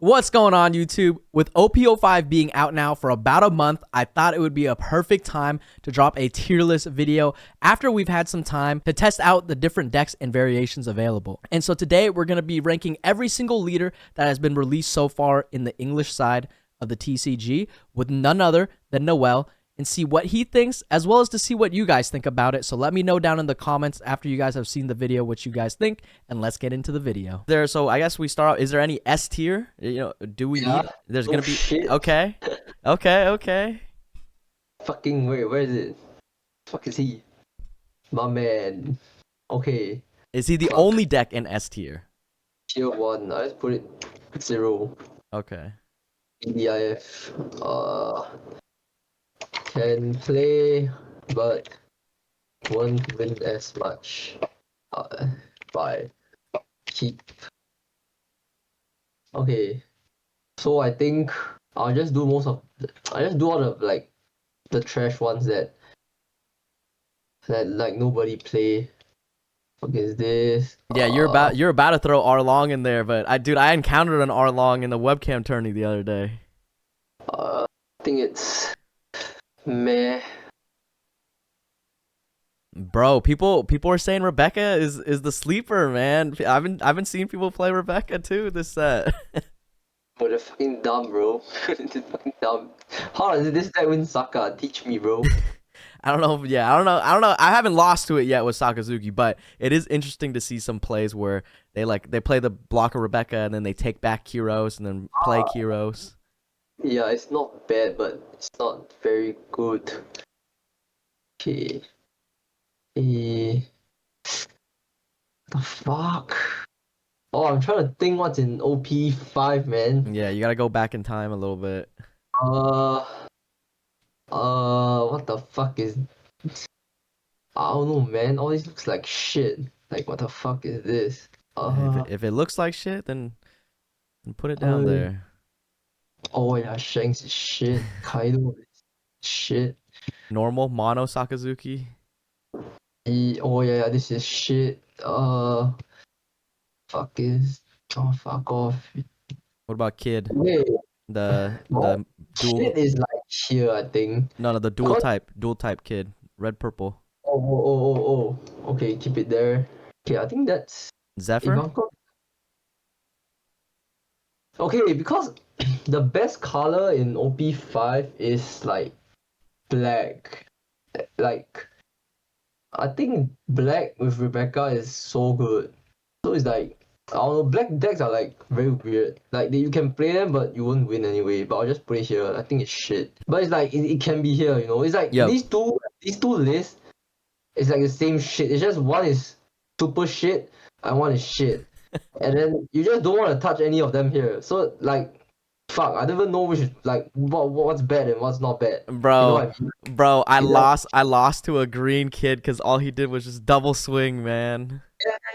What's going on, YouTube? With OP05 being out now for about a month, I thought it would be a perfect time to drop a tier list video after we've had some time to test out the different decks and variations available. And so today we're going to be ranking every single leader that has been released so far in the English side of the TCG with none other than Noel, and see what he thinks, as well as to see what you guys think about it. So let me know down in the comments after you guys have seen the video what you guys think, and let's get into the video. So I guess we start out. Is there any S tier? Do we need? There's gonna be. Shit. Okay. Okay. Fucking wait, where is it? Fuck is he? My man. Okay. Is he the only deck in S tier? Tier 1. I just put it 0. Okay. EDIF. Can play, but won't win as much. By keep. Okay. So I think I'll just do all the the trash ones that like nobody play. What is this? Yeah, you're about to throw Arlong in there, but I encountered an Arlong in the webcam tourney the other day. I think it's meh. Bro, people are saying Rebecca is the sleeper, man. I've been seeing people play Rebecca too this set. But they're fucking dumb, bro. They're fucking dumb. How does this deck win Saka? Teach me, bro. I don't know. Yeah, I don't know. I haven't lost to it yet with Sakazuki, but it is interesting to see some plays where they play the block of Rebecca and then they take back Kyros and then play Kyros. Yeah, it's not bad, but it's not very good. Okay. The fuck? Oh, I'm trying to think what's in OP5, man. Yeah, you gotta go back in time a little bit. What the fuck is... I don't know, man. All this looks like shit. Like, what the fuck is this? If it looks like shit, then put it down there. Oh yeah, Shanks is shit. Kaido is shit. Normal mono Sakazuki. Oh yeah, this is shit. Fuck off. What about Kid? Wait, The dual. shit is like here, I think. No, the dual type Kid. Red purple. Oh. Okay, keep it there. Okay, I think that's Zephyr? Ivankov. Okay, because the best color in OP5 is like black. Like, I think black with Rebecca is so good. So it's like, I don't know, black decks are like very weird. Like you can play them, but you won't win anyway. But I'll just put it here. I think it's shit. But it's like it can be here, you know. It's like these two lists. It's like the same shit. It's just one is super shit and one is shit, and then you just don't want to touch any of them here. So like, fuck, I don't even know which like what's bad and what's not bad. Bro, you know what I mean? Bro, I lost to a green kid because all he did was just double swing, man.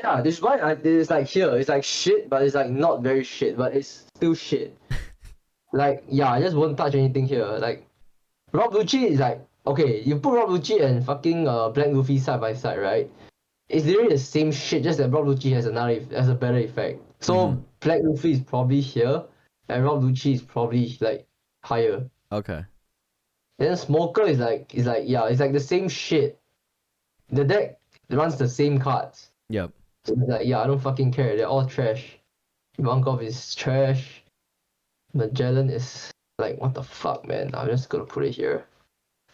Yeah. This one, it's like here. It's like shit, but it's like not very shit, but it's still shit. Like, yeah, I just won't touch anything here. Like, Rob Lucci is like, okay, you put Rob Lucci and fucking Black Luffy side by side, right? It's literally the same shit, just that Rob Lucci has a better effect. So Black Luffy is probably here, and Rob Lucci is probably like higher. Okay. Then Smoker is like yeah, it's like the same shit. The deck runs the same cards. Yep. So it's like, yeah, I don't fucking care. They're all trash. Ivankov is trash. Magellan is like, what the fuck, man? I'm just gonna put it here.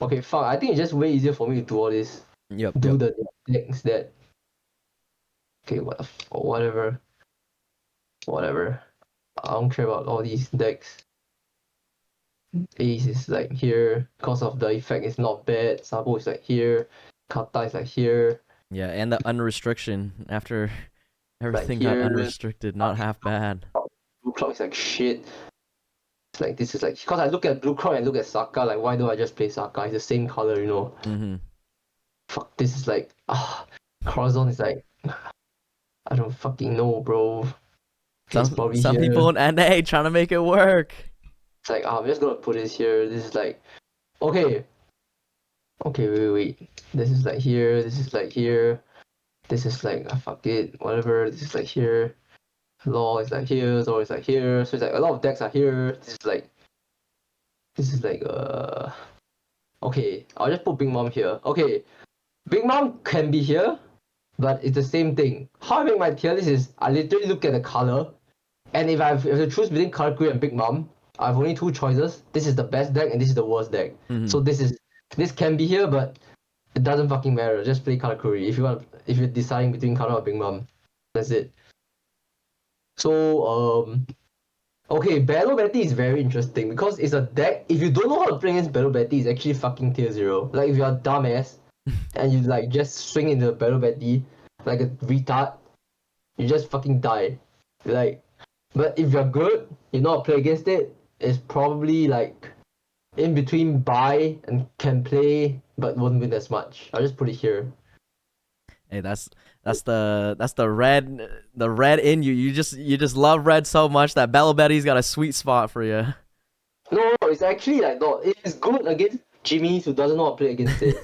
Okay, fuck. I think it's just way easier for me to do all this. Do the decks that. Okay, whatever. I don't care about all these decks. Ace is like here. Because of the effect, it's not bad. Sabo is like here. Kata is like here. Yeah, and the unrestriction after everything got unrestricted, not half bad. Blue Clock is like shit. It's like, this is like, because I look at Blue Clock and look at Saka, like, why don't I just play Saka? It's the same color, you know. Fuck, this is like, Corazon is like, I don't fucking know, bro. Some people in NA trying to make it work. It's like, I'm just gonna put this here. This is like, okay, wait. This is like here. This is like here. This is like, fuck it, whatever. This is like here. Law is like here, Zoro is like here. So it's like a lot of decks are here. This is like okay, I'll just put Big Mom here. Okay, Big Mom can be here, but it's the same thing. How I make my tier list is I literally look at the color, and if I have to choose between Katakuri and Big Mom, I have only two choices. This is the best deck and this is the worst deck. So this can be here, but it doesn't fucking matter. Just play Katakuri if you're deciding between Katakuri or Big Mom. That's it. So okay, Belo Betty is very interesting because it's a deck. If you don't know how to play against Belo Betty, it's actually fucking tier 0. Like if you're a dumbass and you like just swing into Belo Betty like a retard, you just fucking die. Like, but if you're good, you know how to play against it. It's probably like in between buy and can play, but won't win as much. I'll just put it here. Hey, that's the red in you. You just love red so much that Bella Betty's got a sweet spot for you. No, it's actually like no, it's good against Jimmy who doesn't know how to play against it.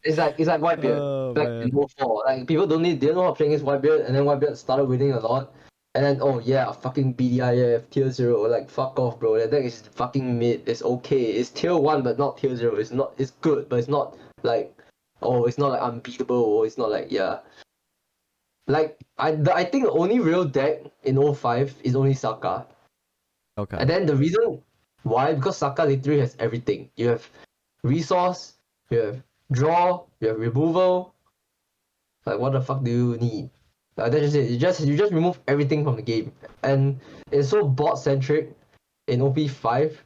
It's like Whitebeard. Oh Like man. in 04. Like people they don't know how to play against Whitebeard, and then Whitebeard started winning a lot. And then oh yeah, fucking BDIF tier 0. Like fuck off, bro. That deck is fucking mid. It's okay. It's tier 1 but not tier 0. It's good, but it's not like it's not like unbeatable, or it's not like yeah. Like I think the only real deck in 05 is only Saka. Okay. And then the reason why, because Saka literally has everything. You have resource, you have draw, you have removal. Like what the fuck do you need? That's just it. You just remove everything from the game. And it's so bot centric in OP5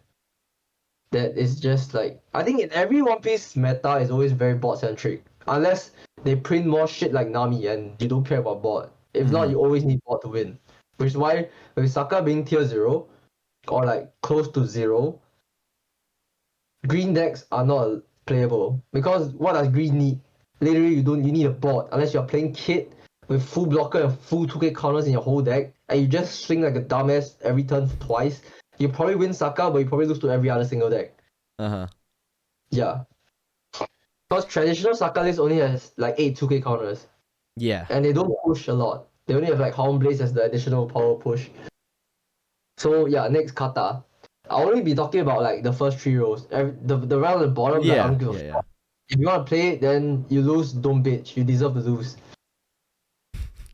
that it's just like I think in every One Piece meta is always very bot centric. Unless they print more shit like Nami and you don't care about bot. If not, you always need bot to win. Which is why with Saka being tier 0 or like close to 0, green decks are not playable. Because what does green need? Literally you need a bot unless you're playing Kit with full blocker and full 2k counters in your whole deck and you just swing like a dumbass every turn twice. You probably win Saka, but you probably lose to every other single deck. Yeah. Because traditional Saka list only has like 8 2k counters. Yeah. And they don't push a lot. They only have like Hornblaze as the additional power push. So yeah, next kata. I'll only be talking about like the first 3 rows. The round at the bottom, like, I don't give a fuck. If you want to play it, then you lose, don't bitch. You deserve to lose.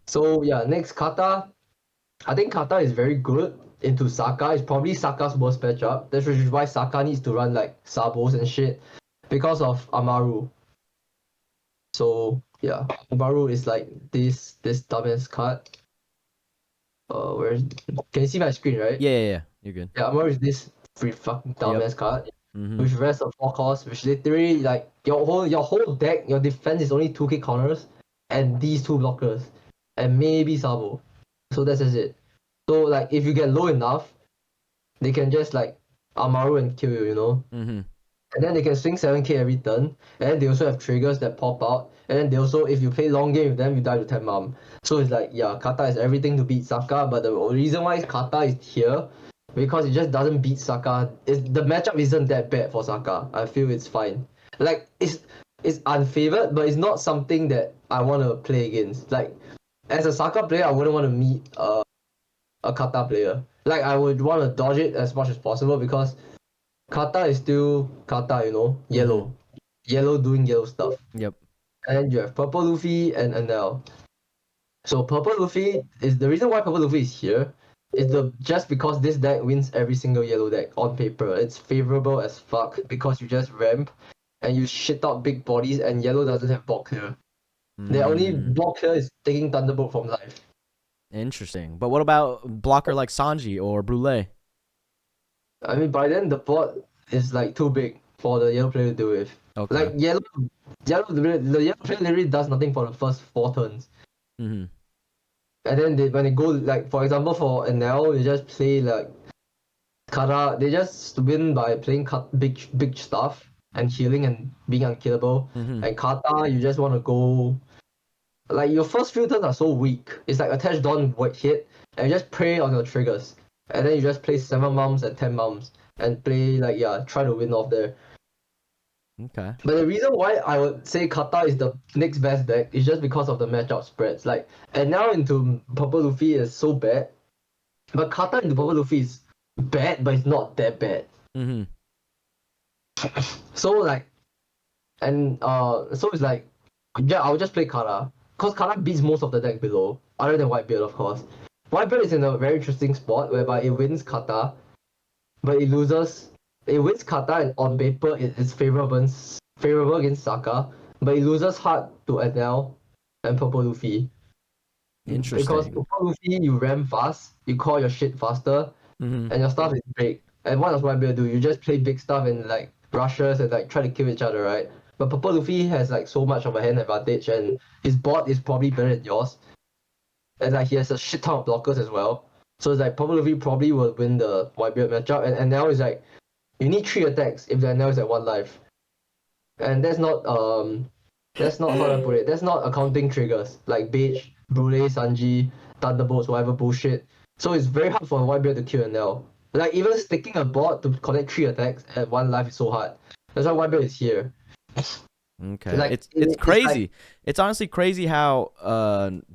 So yeah, next kata. I think kata is very good into Saka. It's probably Saka's worst matchup. That's why Saka needs to run like Sabos and shit because of Amaru. So yeah, Amaru is like this dumbass card. Where can you see my screen, right? Yeah. You're good. Yeah, Amaru is this free fucking dumbass card. Mm-hmm. Which rest of 4 costs, which literally like your whole deck, your defense is only 2k counters and these 2 blockers. And maybe Sabo. So that's just it. So like if you get low enough, they can just like Amaru and kill you, you know? Mm-hmm. And then they can swing 7k every turn. And then they also have triggers that pop out. And then they also, if you play long game with them, you die to 10 mom. So it's like, yeah, Kata is everything to beat Saka. But the reason why Kata is here, because it just doesn't beat Saka. The matchup isn't that bad for Saka. I feel it's fine. Like, it's unfavored, but it's not something that I want to play against. Like, as a Saka player, I wouldn't want to meet a Kata player. Like, I would want to dodge it as much as possible because Kata is still Kata, you know? Yellow. Yellow doing yellow stuff. Yep. And then you have Purple Luffy and Enel. So Purple Luffy is the reason why Purple Luffy is here is just because this deck wins every single yellow deck on paper. It's favorable as fuck because you just ramp and you shit out big bodies and yellow doesn't have block clear. The only block clear is taking Thunderbolt from life. Interesting. But what about blocker like Sanji or Brule? I mean, by then the board is like too big for the yellow player to deal with. Okay. Like the yellow player literally does nothing for the first 4 turns. Mm-hmm. And then when they go like for example for Enel, they just play like Kara. They just win by playing big stuff and healing and being unkillable. Mm-hmm. And Kata, you just want to go like your first few turns are so weak. It's like attach Dawn hit and you just pray on your triggers. And then you just play 7 mums and 10 mums and play like try to win off there. Okay. But the reason why I would say Kata is the next best deck is just because of the matchup spreads. Like, and now into Purple Luffy is so bad, but Kata into Purple Luffy is bad, but it's not that bad. Mm-hmm. So like, and so it's like, yeah, I'll just play Kata, cause Kata beats most of the deck below, other than Whitebeard, of course. Whitebeard is in a very interesting spot whereby it wins Kata, but it loses. It wins Kata, and on paper it's favorable against Saka, but it loses hard to Enel and Purple Luffy. Because Interesting. Purple Luffy, you ram fast, you call your shit faster, Mm-hmm. and your stuff is big. And what does Whitebeard do? You just play big stuff and like rushes and like try to kill each other, right? But Purple Luffy has like so much of a hand advantage, and his bot is probably better than yours. And like he has a shit ton of blockers as well. So it's like Purple Luffy probably will win the Whitebeard matchup, and now it's like you need 3 attacks if the Enel is at 1 life. And that's not how to put it. That's not accounting triggers like Beige, Brule, Sanji, Thunderbolts, whatever bullshit. So it's very hard for Whitebeard to kill Enel. Like even sticking a bot to connect 3 attacks at 1 life is so hard. That's why Whitebeard is here. Okay. Like It's it's like crazy. It's honestly crazy how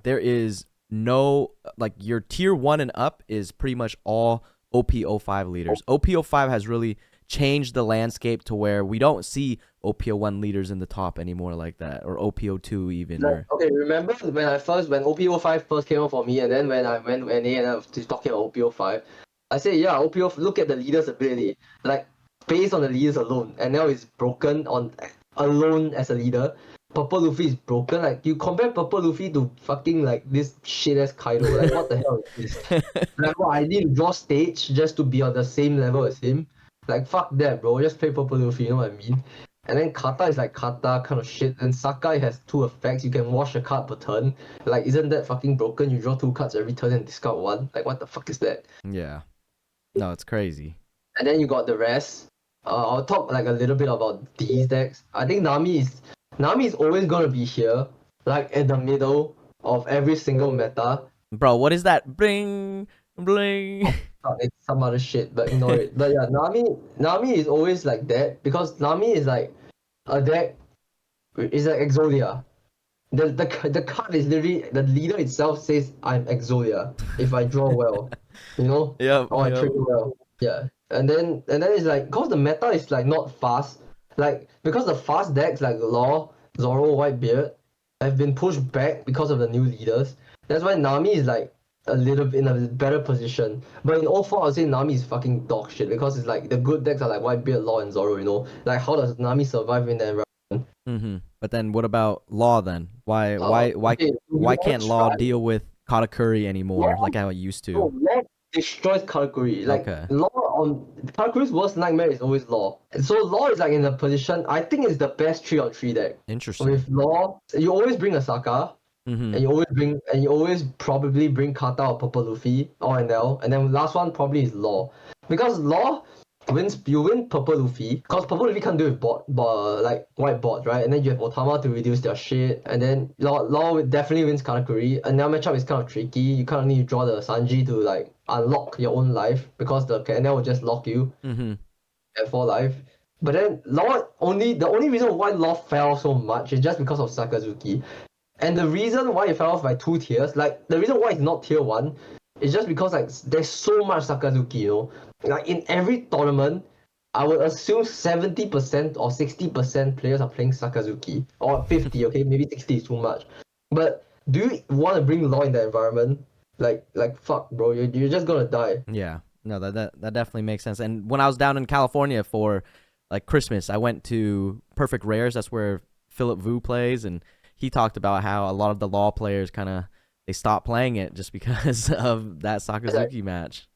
there is no like your tier 1 and up is pretty much all OP05 leaders. OP05 has really changed the landscape to where we don't see OP01 leaders in the top anymore like that, or OP02 even, like, or okay, remember when OP05 first came out for me, and then when I went to NA and I was talking about OP05, I said yeah, OP05, look at the leader's ability. Like based on the leaders alone, and now it's broken on alone as a leader. Purple Luffy is broken. Like you compare Purple Luffy to fucking like this shit ass Kaido. Like what the hell is this? Like what I need to draw stage just to be on the same level as him. Like fuck that, bro. Just play Purple Luffy. You know what I mean? And then Kata is like Kata kind of shit. And Sakai has 2 effects. You can wash a card per turn. Like, isn't that fucking broken? You draw 2 cards every turn and discard 1. Like, what the fuck is that? yeah. No, it's crazy. And then you got the rest. I'll talk like a little bit about these decks. I think Nami is always gonna be here, like at the middle of every single meta. Bro, what is that? Bling bling. It's some other shit, but ignore it. But yeah, Nami is always like that because Nami is like a deck. It's like Exodia. The card is literally the leader itself says I'm Exodia if I draw well, you know, Yep, or I yep. trigger well. Yeah, and then it's like cause the meta is like not fast, like because the fast decks like Law, Zoro, Whitebeard have been pushed back because of the new leaders. That's why Nami is like a little bit in a better position. But in all 4, I would say Nami is fucking dog shit because it's like the good decks are like Whitebeard, Law, and Zoro. You know, like how does Nami survive in that environment? Mm-hmm. But then what about Law then? Why Uh, why why okay, why you can't always Law try. deal with Katakuri anymore like how it used No, to? Law destroys Katakuri. Like Okay. Law on Katakuri's worst nightmare is always Law. So Law is like in a position. I think it's the best 3-on-3 deck. Interesting. With Law, you always bring a Saka, Mm-hmm. and you always probably bring Kata or Purple Luffy or Enel, and then last one probably is Law, because Law you win Purple Luffy, because Purple Luffy can't do with like white bot, right? And then you have Otama to reduce their shit, and then Law definitely wins Katakuri. And now matchup is kind of tricky. You kind of need to draw the Sanji to like unlock your own life because the Enel will just lock you Mm-hmm. at 4 life. But then the only reason why Law fell so much is just because of Sakazuki. And the reason why it fell off by 2 tiers, like the reason why it's not tier 1 is just because like there's so much Sakazuki, you know. Like in every tournament, I would assume 70% or 60% players are playing Sakazuki. Or 50, okay, maybe 60 is too much. But do you want to bring Law in that environment? Like fuck bro, you're just gonna die. Yeah. No, that definitely makes sense. And when I was down in California for like Christmas, I went to Perfect Rares. That's where Philip Vu plays, and he talked about how a lot of the Law players kind of they stopped playing it just because of that Like, Sakazuki match.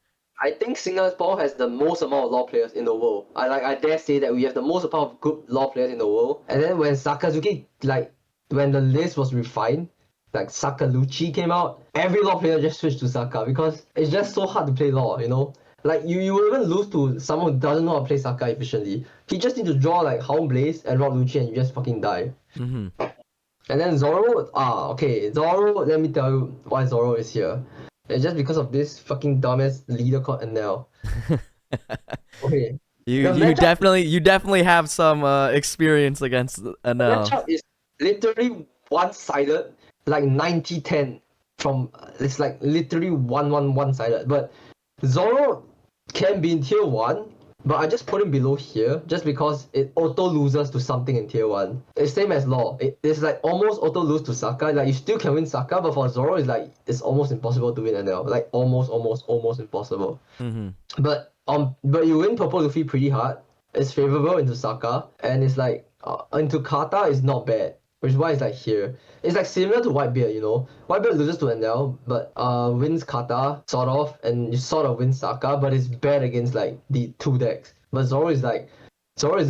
I think Singapore has the most amount of law players in the world. I dare say that we have the most amount of good law players in the world. And then when Sakazuki, like when the list was refined, like Sakaluchi came out, every law player just switched to Saka because it's just so hard to play law, you know? Like you will even lose to someone who doesn't know how to play Saka efficiently. He just need to draw like Hound Blaze and Rock Lucci and you just fucking die. Mm-hmm. And then Zoro, okay, Zoro, let me tell you why Zoro is here. It's just because of this fucking dumbass leader called Enel. Okay. You The you matchup, definitely have some experience against Enel. matchup is literally one-sided, like 90-10 from it's like literally one-sided. But Zoro can be in tier 1, but I just put him below here just because it auto loses to something in tier 1. It's same as Law. It's like almost auto lose to Saka. Like you still can win Saka, but for Zoro it's like it's almost impossible to win NL. Like almost impossible. Mm-hmm. But you win Purple Luffy pretty hard. It's favorable into Saka, and it's like into Kata is not bad, which is why it's like here. It's like similar to Whitebeard, you know. Whitebeard loses to Enel, but wins Kata sort of, and you sort of win Saka, but it's bad against like the two decks. But Zoro is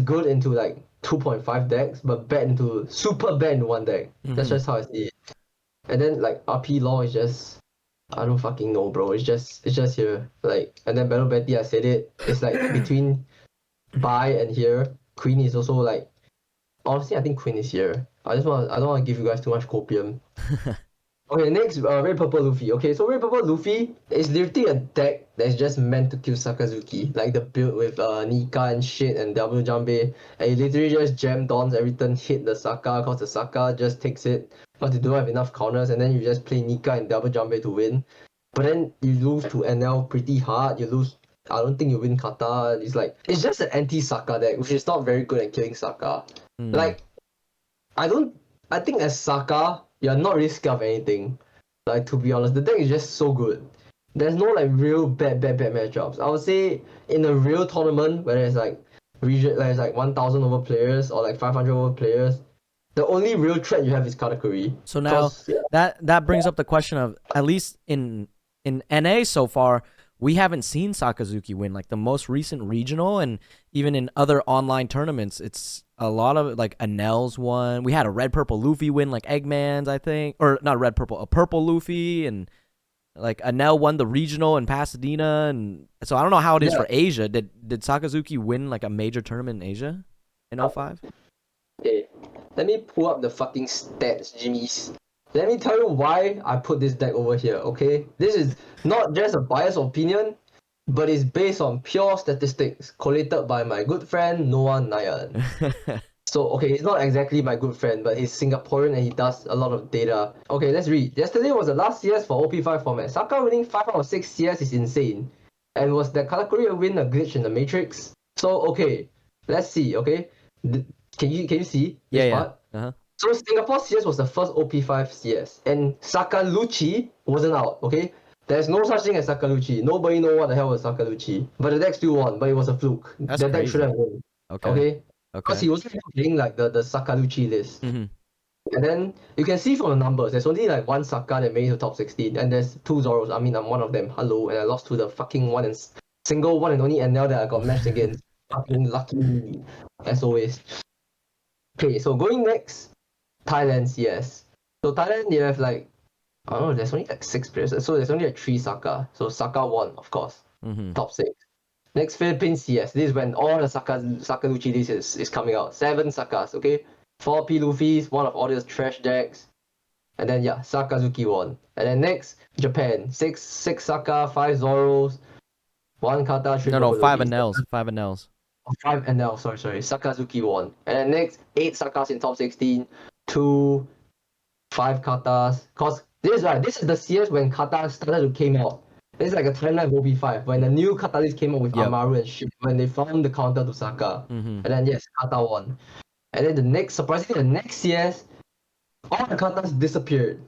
good into like 2.5 decks, but bad into super bad into one deck. That's Mm-hmm. just how I see it. And then like RP Law is just I don't fucking know, bro. It's just here. Like, and then Battle Betty, I said it. It's like between Bai and here. Queen is also like honestly, I think Queen is here. I don't want to give you guys too much copium. Okay, next, Red Purple Luffy. Okay, so Red Purple Luffy is literally a deck that's just meant to kill Sakazuki. Like the build with Nika and shit and W Jambe. And you literally just jam dons every turn, hit the Saka, cause the Saka just takes it. Because they don't have enough counters, and then you just play Nika and W Jambe to win. But then you lose to NL pretty hard. You lose. I don't think you win Kata. It's just an anti-Saka deck, which is not very good at killing Saka. Like I don't. I think as Saka, you're not really scared of anything. Like to be honest, the deck is just so good. There's no like real bad matchups. I would say in a real tournament where there's like region, there's like 1,000 over players or like 500 over players, the only real threat you have is Katakuri. So now that brings up the question of, at least in NA so far, we haven't seen Sakazuki win. Like the most recent regional and even in other online tournaments, it's a lot of like Enel's won. We had a red purple Luffy win, like Eggman's, I think, or not red purple, a purple Luffy, and like Enel won the regional in Pasadena, and so I don't know how it is for Asia. Did Sakazuki win like a major tournament in Asia in 05? Okay, let me pull up the fucking stats, Jimmy's. Let me tell you why I put this deck over here, okay? This is not just a biased opinion, but it's based on pure statistics collated by my good friend Noah Nayan. So, okay, he's not exactly my good friend, but he's Singaporean and he does a lot of data. Okay, let's read. Yesterday was the last CS for OP5 format. Saka winning 5 out of 6 CS is insane. And was the Katakuri win a glitch in the Matrix? So, okay, let's see, okay? Can you see this part? Uh-huh. So Singapore CS was the first OP5 CS, and Sakaluchi wasn't out, okay? There's no such thing as Sakaluchi. Nobody know what the hell was Sakaluchi. But the deck still won, but it was a fluke. That's the deck crazy. shouldn't have won. Okay? Because he wasn't playing like the Sakaluchi list. Mm-hmm. And then you can see from the numbers, there's only like one Saka that made it to top 16, and there's 2 Zoros. I mean, I'm one of them. Hello, and I lost to the fucking single one and only NL that I got matched against. Fucking lucky me, as always. Okay, so going next, Thailand CS. So Thailand, you have like, I don't know, there's only like 6 players. So there's only like 3 Saka. So Saka won, of course. Mm-hmm. Top 6. Next, Philippines CS. This is when all the Sakaluchi list is coming out. 7 Sakas, okay? 4 P Luffy's, one of all these trash decks. And then, yeah, Sakazuki won. And then next, Japan. 6 Saka, 5 Zoros, 1 Kata, 3 No, 5 Luffy's. Enels. 5 Enels. 5 NL, sorry. Sakazuki won. And then next, 8 Sakas in top 16, 2, 5 Katas. Cause this is the CS when Kata started to came out. This is like a timeline of OP5 when the new Kata list came out with Amaru and shit. When they found the counter to Saka. Mm-hmm. And then yes, Kata won. And then surprisingly, the next CS, all the Katas disappeared.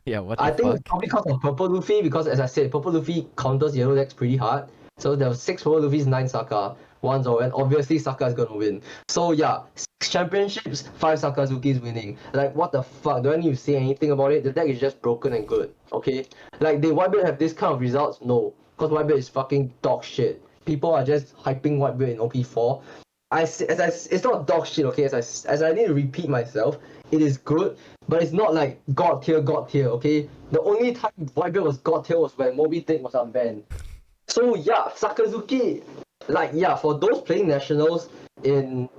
Yeah, what the I think fuck? it's probably because of Purple Luffy, because as I said, Purple Luffy counters yellow decks pretty hard. So there was 6 Purple Luffy's, 9 Saka, 1 Zoro, and obviously Saka is gonna win. So yeah, 6 championships, 5 Sakazuki's winning. Like what the fuck? Do I need to say anything about it? The deck is just broken and good. Okay? Like did Whitebeard have this kind of results? No. Because Whitebeard is fucking dog shit. People are just hyping Whitebeard in OP4. It's not dog shit, okay? As I need to repeat myself, it is good, but it's not like god tier, okay? The only time Whitebeard was god tier was when Moby Dick was unbanned. So yeah, Sakazuki, like yeah, for those playing nationals in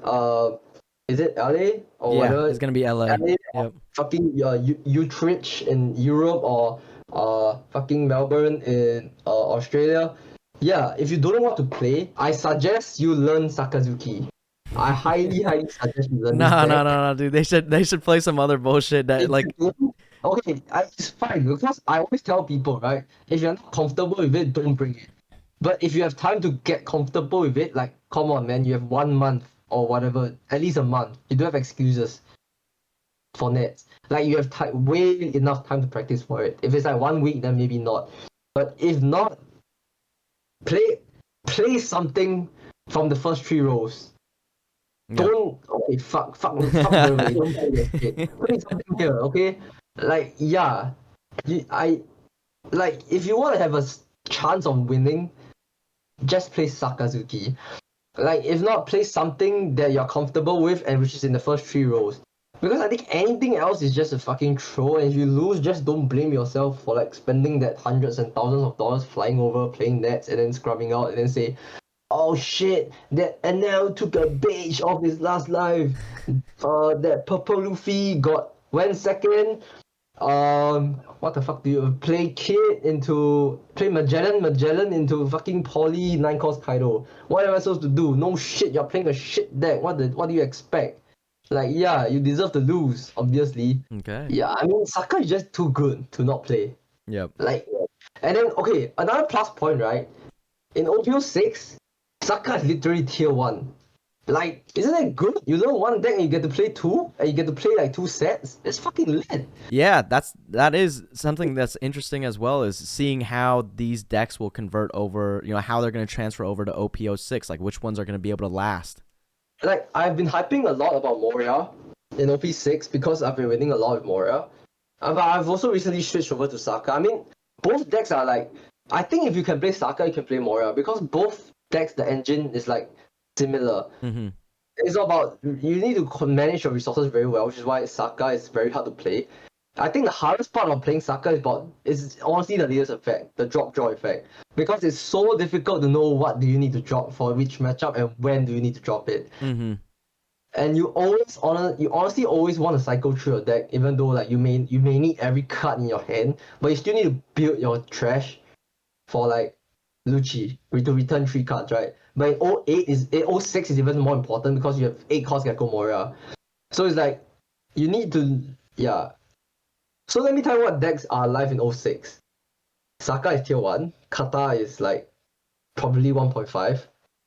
is it LA or whatever? It's gonna be LA. Yep. Fucking Utrecht in Europe or fucking Melbourne in Australia. yeah, if you don't know what to play, I suggest you learn Sakazuki. I highly, highly suggest you learn this No, no, deck. no, no, dude. They should play some other bullshit that If like. you don't, okay, it's fine because I always tell people, right? If you're not comfortable with it, don't bring it. But if you have time to get comfortable with it, like, come on, man, you have 1 month or whatever, at least a month. You don't have excuses for nets. Like, you have time, way enough time to practice for it. If it's like 1 week, then maybe not. But if not, play play something from the first 3 rows. Yeah. Don't okay, fuck the way. Don't play that shit. Play something here, okay? Like, yeah, I like if you want to have a chance of winning, just play Sakazuki. Like, if not, play something that you're comfortable with and which is in the first 3 rows. Because I think anything else is just a fucking troll, and if you lose, just don't blame yourself for like spending that hundreds and thousands of dollars flying over, playing nets, and then scrubbing out, and then say, "Oh shit, that Enel took a beige off his last life. That purple Luffy went second. What the fuck do you play play Magellan into fucking Poly 9 course Kaido? What am I supposed to do? No shit, you're playing a shit deck. What do you expect? Like, yeah, you deserve to lose, obviously. Okay. Yeah, I mean, Saka is just too good to not play. Yep. Like, and then okay, another plus point, right? In OPO6, Saka is literally tier 1. Like, isn't that good? You learn one deck and you get to play two, and you get to play like 2 sets. It's fucking lit. Yeah, that is something that's interesting as well, is seeing how these decks will convert over, how they're going to transfer over to OP06, like which ones are going to be able to last. Like, I've been hyping a lot about Moria in OP6 because I've been winning a lot with Moria. But I've also recently switched over to Saka. I mean, both decks are like, I think if you can play Saka, you can play Moria because both decks, the engine is like similar. Mm-hmm. It's all about you need to manage your resources very well, which is why Saka is very hard to play. I think the hardest part of playing Saka is honestly the leader's effect, the drop draw effect, because it's so difficult to know what do you need to drop for which matchup and when do you need to drop it. Mm-hmm. And you honestly always want to cycle through your deck, even though like you may need every card in your hand, but you still need to build your trash for like Lucci to return 3 cards, right? But in 06 is even more important because you have 8 cost Gecko Moria. So it's like you need to, yeah. So let me tell you what decks are live in 06. Saka is tier 1, Kata is like probably 1.5.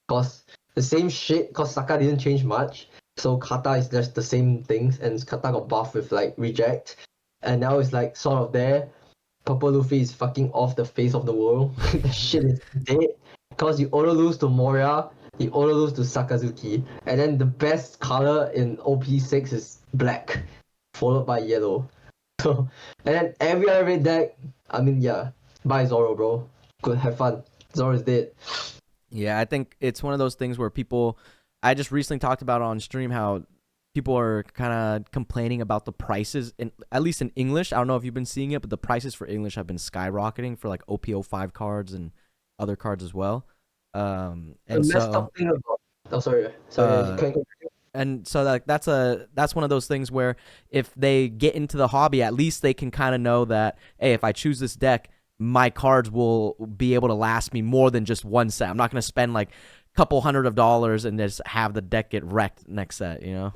Cause the same shit, cause Saka didn't change much. So Kata is just the same things, and Kata got buffed with like reject. And now it's like sort of there. Purple Luffy is fucking off the face of the world. The shit is dead. Because you auto lose to Moria, you auto lose to Sakazuki. And then the best color in OP6 is black, followed by yellow. So, and then every other red deck, I mean, yeah, buy Zoro, bro. Good, have fun. Zoro is dead. Yeah, I think it's one of those things where I just recently talked about on stream how people are kind of complaining about the prices, at least in English. I don't know if you've been seeing it, but the prices for English have been skyrocketing for like OP05 cards and other cards as well. The And messed so up thing about. Oh, sorry. uh, Can I and so like that's one of those things where if they get into the hobby, at least they can kind of know that, hey, if I choose this deck, my cards will be able to last me more than just one set. I'm not going to spend like a couple hundred of dollars and just have the deck get wrecked next set. Yeah,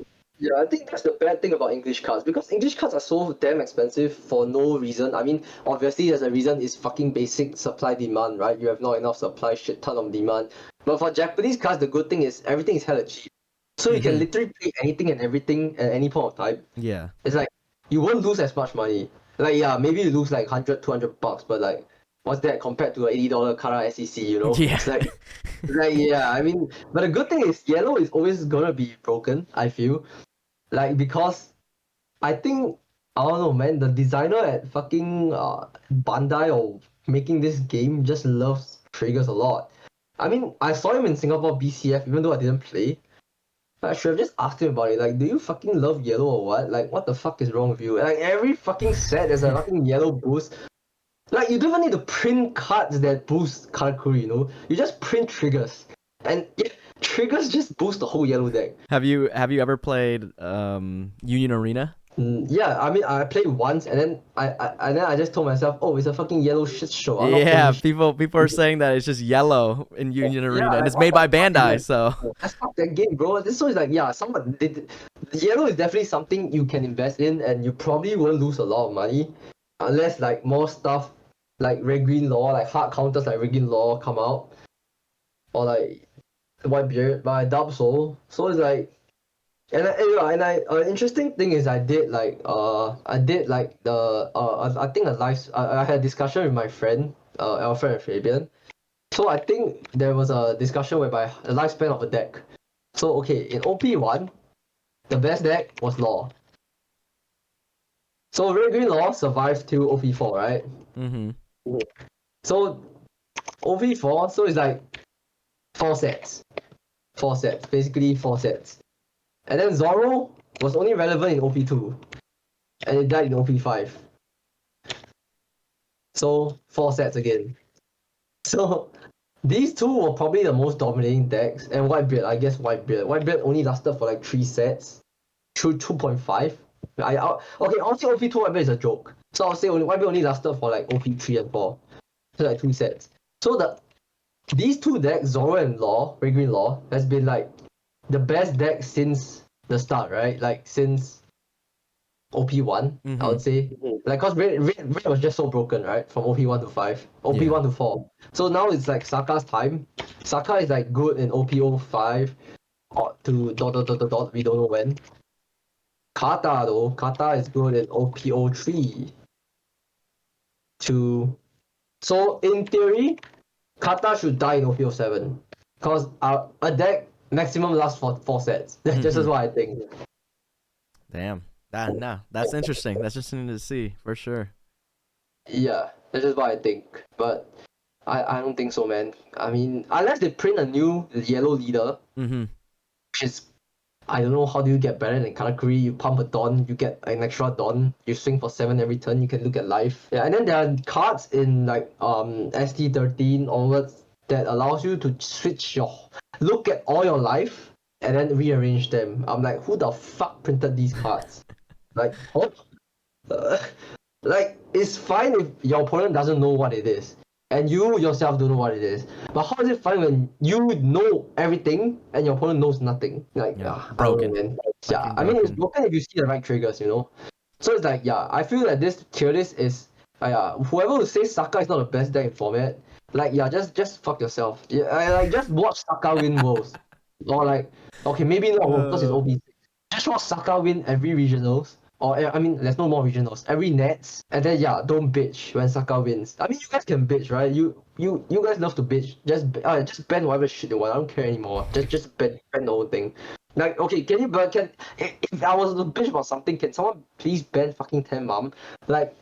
I think that's the bad thing about English cards because English cards are so damn expensive for no reason. I mean, obviously there's a reason. It's fucking basic supply demand, right? You have not enough supply, shit ton of demand. But for Japanese cards, the good thing is everything is hella cheap, so you can Mm-hmm. literally play anything and everything at any point of time. Yeah. It's like you won't lose as much money. Like, yeah, maybe you lose like 100, $200, but like what's that compared to a $80 Kara SEC? You know, Yeah. it's like yeah. I mean, but the good thing is yellow is always gonna be broken. I feel. Like, because I think I don't know, man. The designer at fucking Bandai or making this game just loves triggers a lot. I mean, I saw him in Singapore BCF, even though I didn't play. I should have just asked him about it. Like, do you fucking love yellow or what? Like, what the fuck is wrong with you? Like, every fucking set there's a fucking yellow boost. Like, you don't even need to print cards that boost Katakuri, you know? You just print triggers. And yeah, triggers just boost the whole yellow deck. Have you ever played Union Arena? Yeah, I mean, I played once, and then I just told myself, oh, it's a fucking yellow shit show. I'm not playing Yeah, this shit. people are saying that it's just yellow in Union Yeah, Arena, and like it's what made the by fuck is Bandai. that? So That's not that game, bro. This one is like, yeah, yellow is definitely something you can invest in, and you probably won't lose a lot of money, unless like more stuff like red green law, like hard counters like red green law come out, or like Whitebeard. But I doubt so. So it's like. Interesting thing is I did like I think I had a discussion with my friend Alfred and Fabian. So I think there was a discussion whereby the lifespan of a deck. So okay, in OP1, the best deck was Law. So Red Green Law survived to OP4, right? mm-hmm. So OP4, so it's like 4 sets. 4 sets, basically 4 sets. And then Zoro was only relevant in OP2. And it died in OP5. So 4 sets again. So these two were probably the most dominating decks, and Whitebeard, I guess Whitebeard only lasted for like 3 sets, through 2.5. Okay, honestly, OP2 Whitebeard is a joke. So I'll say Whitebeard only lasted for like OP3 and 4, so like 2 sets. So these two decks, Zoro and Law, Red Green Law, has been like the best deck since the start, right? Like since OP1, I would say. Like, cause red was just so broken, right? From OP1 to 5, OP1 to 4. So now it's like Saka's time. Saka is like good in OP05 or to dot, we don't know when. Kata though, Kata is good in OP03 to. So in theory, Kata should die in OP07. Cause a deck maximum lasts for 4 sets. That's just what I think. Damn. That's interesting. That's interesting to see for sure. Yeah, that's just what I think. But I don't think so, man. I mean, unless they print a new yellow leader, Mm-hmm. which is I don't know how do you get better than Katakuri. You pump a Dawn, you get an extra Dawn. You swing for 7 every turn. You can look at life. Yeah, and then there are cards in like ST13 onwards that allows you to switch your look at all your life and then rearrange them. I'm like, who the fuck printed these cards? Like, what? Like, it's fine if your opponent doesn't know what it is, and you yourself don't know what it is. But how is it fine when you know everything and your opponent knows nothing? Like, Yeah, I don't know, broken. man. Yeah, Fucking I mean, it's broken. broken if you see the right triggers, you know? So it's like, yeah, I feel that this tier list is, whoever who says Saka is not the best deck in format, like, yeah, just fuck yourself. Yeah, like, just watch Saka win Worlds. Or like, okay, maybe not Worlds because it's OP6. Just watch Saka win every regionals. Or I mean, there's no more regionals. Every nets, and then yeah, don't bitch when Saka wins. I mean, you guys can bitch, right? You guys love to bitch. Just ban whatever shit you want. I don't care anymore. Just ban the whole thing. Like, okay, can you but can if I was to bitch about something, can someone please ban fucking Ten Mom? Like,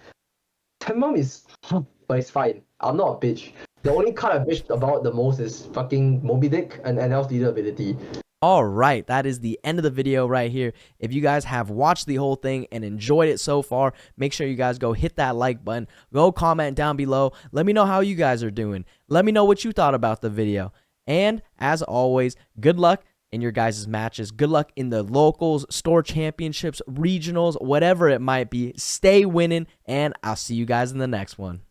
Ten Mom is, but it's fine. I'm not a bitch. The only card I bitched about the most is fucking Moby Dick and Enel's leader ability. All right, that is the end of the video right here. If you guys have watched the whole thing and enjoyed it so far, make sure you guys go hit that like button. Go comment down below. Let me know how you guys are doing. Let me know what you thought about the video. And as always, good luck in your guys' matches. Good luck in the locals, store championships, regionals, whatever it might be. Stay winning, and I'll see you guys in the next one.